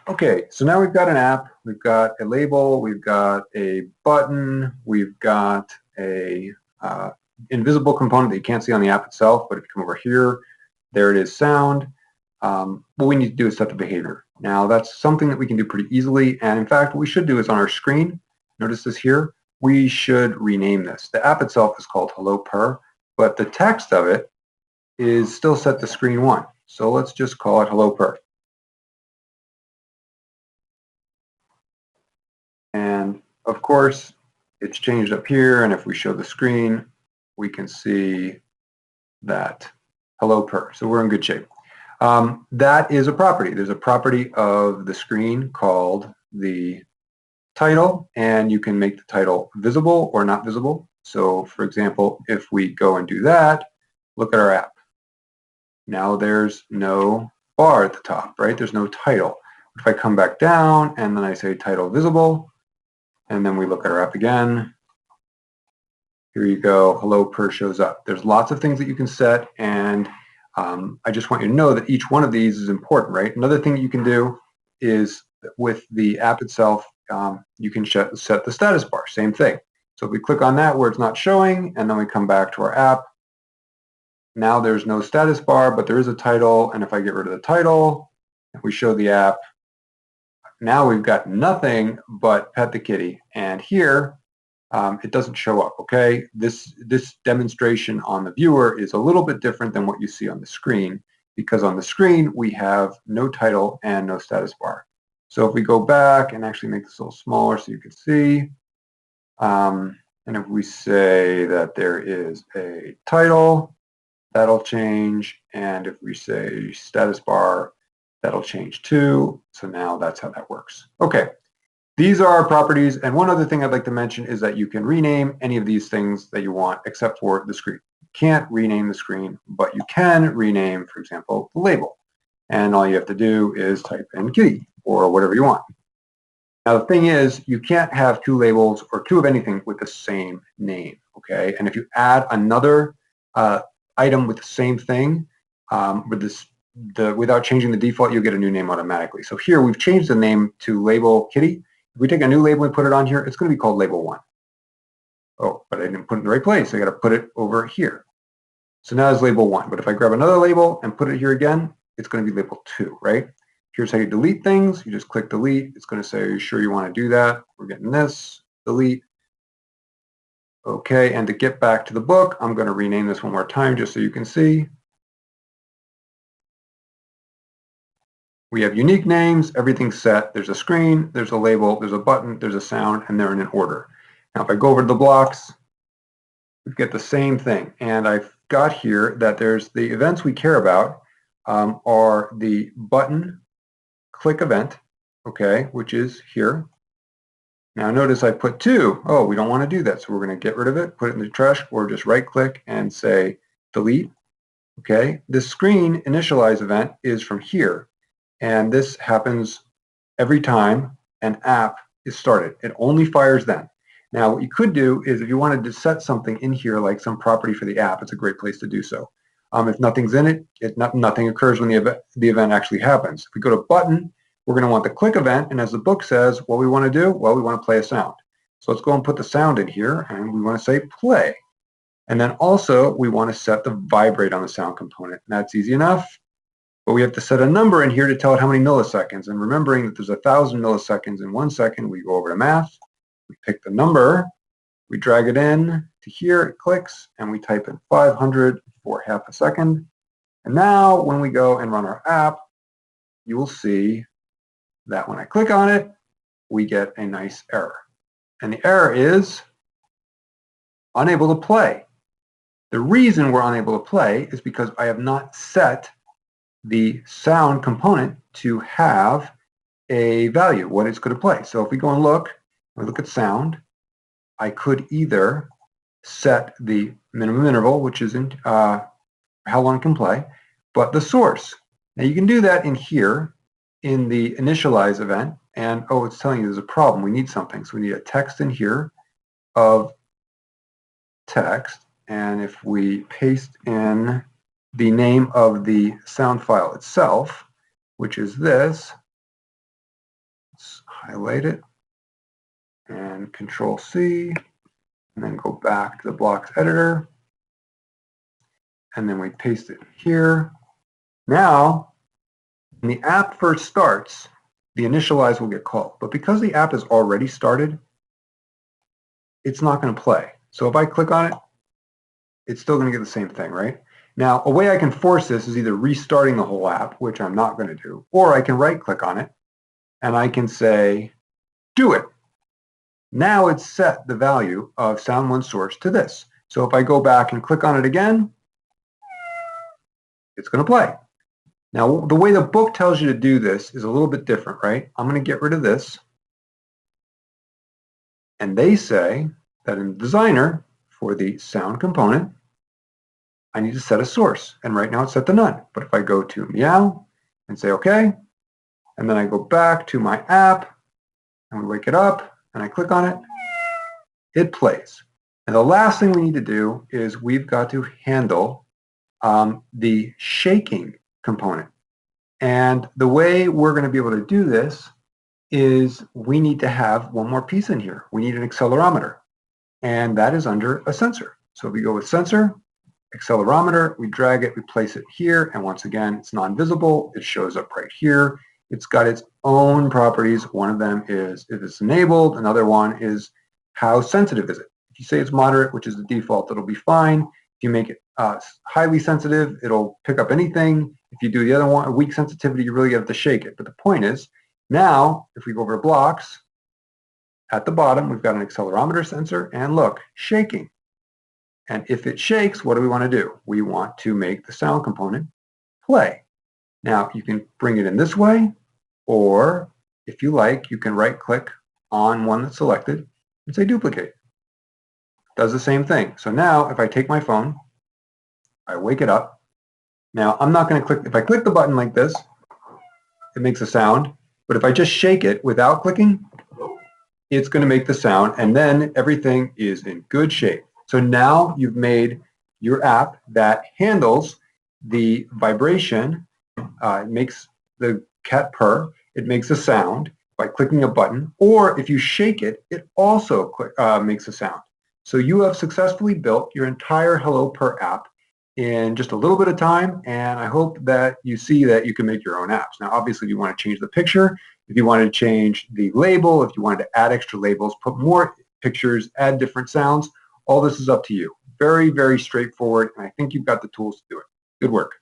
Okay, so now we've got an app, we've got a label, we've got a button, we've got a invisible component that you can't see on the app itself, but if you come over here, there it is, sound. What we need to do is set the behavior. Now that's something that we can do pretty easily, and in fact what we should do is on our screen, notice this here, we should rename this. The app itself is called HelloPurr, but the text of it is still set to screen 1. So let's just call it HelloPurr. And of course, it's changed up here, and if we show the screen, we can see that HelloPurr. So we're in good shape. That is a property. There's a property of the screen called the title, and you can make the title visible or not visible. So for example, if we go and do that, look at our app. Now there's no bar at the top, right? There's no title. If I come back down and then I say title visible, and then we look at our app again, here you go, HelloPurr shows up. There's lots of things that you can set, and I just want you to know that each one of these is important, right? Another thing you can do is with the app itself, you can set the status bar, same thing. So if we click on that where it's not showing, and then we come back to our app, now there's no status bar, but there is a title, and if I get rid of the title, if we show the app, now we've got nothing but pet the kitty, and here it doesn't show up, okay? This demonstration on the viewer is a little bit different than what you see on the screen, because on the screen we have no title and no status bar. So if we go back and actually make this a little smaller so you can see, and if we say that there is a title, that'll change, and if we say status bar, that'll change too. So now that's how that works. Okay, these are our properties, and one other thing I'd like to mention is that you can rename any of these things that you want except for the screen. You can't rename the screen, but you can rename, for example, the label. And all you have to do is type in kitty or whatever you want. Now the thing is, you can't have two labels or two of anything with the same name, okay? And if you add another item with the same thing, without changing the default, you'll get a new name automatically. So here we've changed the name to label kitty. If we take a new label and put it on here, it's going to be called label 1. Oh, but I didn't put it in the right place. I got to put it over here. So now it's label 1. But if I grab another label and put it here again, it's going to be label 2, right? Here's how you delete things. You just click delete. It's going to say, are you sure you want to do that? We're getting this. Delete. Okay, and to get back to the book, I'm going to rename this one more time just so you can see. We have unique names, everything's set. There's a screen, there's a label, there's a button, there's a sound, and they're in an order. Now if I go over to the blocks, we get the same thing. And I've got here that there's the events we care about are the button click event, okay, which is here. Now notice I put 2. Oh, we don't want to do that. So we're going to get rid of it, put it in the trash, or just right click and say delete. Okay, this screen initialize event is from here. And this happens every time an app is started. It only fires then. Now, what you could do is if you wanted to set something in here, like some property for the app, it's a great place to do so. If nothing's in it, nothing occurs when the event actually happens. If we go to button, we're going to want the click event. And as the book says, what we want to do? Well, we want to play a sound. So let's go and put the sound in here. And we want to say play. And then also, we want to set the vibrate on the sound component. And that's easy enough. But we have to set a number in here to tell it how many milliseconds. And remembering that there's 1,000 milliseconds in 1 second, we go over to math, we pick the number, we drag it in to here, it clicks, and we type in 500 for half a second. And now when we go and run our app, you will see that when I click on it, we get a nice error. And the error is unable to play. The reason we're unable to play is because I have not set the sound component to have a value, what it's going to play. So if we go and look at sound, I could either set the minimum interval, which is in how long it can play, but the source. Now you can do that in here in the initialize event, and oh, it's telling you there's a problem. We need something. So we need a text in here of text, and if we paste in the name of the sound file itself, which is this, highlight it and Control C, and then go back to the blocks editor, and then we paste it here. Now, when the app first starts, the initialize will get called, but because the app is already started, it's not going to play. So if I click on it, it's still going to get the same thing, right? Now, a way I can force this is either restarting the whole app, which I'm not going to do, or I can right-click on it, and I can say, do it. Now it's set the value of sound one source to this. So if I go back and click on it again, it's going to play. Now, the way the book tells you to do this is a little bit different, right? I'm going to get rid of this. And they say that in Designer, for the sound component, I need to set a source. And right now it's set to none. But if I go to Meow and say OK, and then I go back to my app, and we wake it up, and I click on it, it plays. And the last thing we need to do is we've got to handle the shaking component. And the way we're going to be able to do this is we need to have one more piece in here. We need an accelerometer, and that is under a sensor. So if we go with sensor, accelerometer, we drag it, we place it here, and once again, it's non-visible. It shows up right here. It's got its own properties. One of them is if it's enabled. Another one is how sensitive is it. If you say it's moderate, which is the default, it'll be fine. If you make it highly sensitive, it'll pick up anything. If you do the other one, a weak sensitivity, you really have to shake it. But the point is, now, if we go over to blocks, at the bottom, we've got an accelerometer sensor, and look, shaking. And if it shakes, what do we want to do? We want to make the sound component play. Now, you can bring it in this way, or if you like, you can right-click on one that's selected and say duplicate. Does the same thing. So now, if I take my phone, I wake it up. Now, I'm not going to click. If I click the button like this, it makes a sound. But if I just shake it without clicking, it's going to make the sound, and then everything is in good shape. So now you've made your app that handles the vibration. It makes the cat purr. It makes a sound by clicking a button, or if you shake it, it also makes a sound. So you have successfully built your entire HelloPurr app in just a little bit of time, and I hope that you see that you can make your own apps. Now, obviously, if you want to change the picture, if you wanted to change the label, if you wanted to add extra labels, put more pictures, add different sounds, all this is up to you. Very, very straightforward, and I think you've got the tools to do it. Good work.